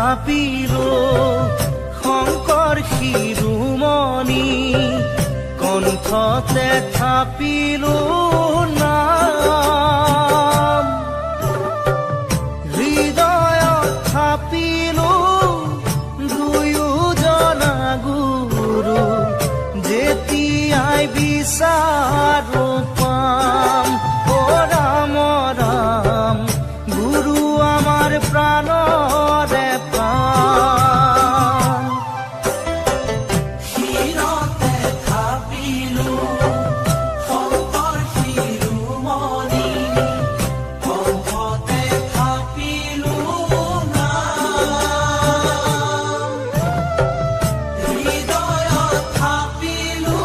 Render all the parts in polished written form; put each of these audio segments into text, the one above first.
থাপিলো শংকৰ শিৰোমণি কণ্ঠতে থাপিলো নাম হৃদয়ত থাপিলো দুয়োজনা গুৰু যেতিয়াই বিচাৰো পাম অ ৰাম ৰাম গুৰু আমাৰ প্ৰাণৰে প্ৰাণ শিৰতে থাপিলো শংকৰ শিৰোমণি কণ্ঠতে থাপিলো নাম হৃদয়ত থাপিলো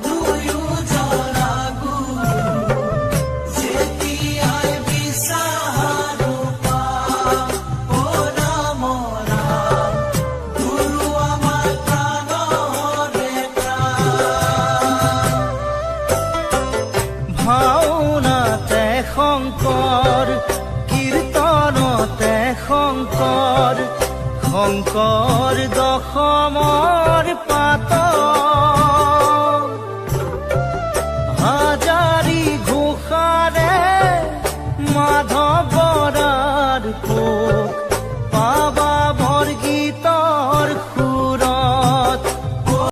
দুয়োজনা গুৰু যেতিয়াই বিচাৰো পাম অ ৰাম ৰাম গুৰু আমাৰ প্ৰাণৰে প্ৰাণ ভাওনাতে শংকৰ কীৰ্তনতে শংকৰ শংকৰ দশমৰ পাত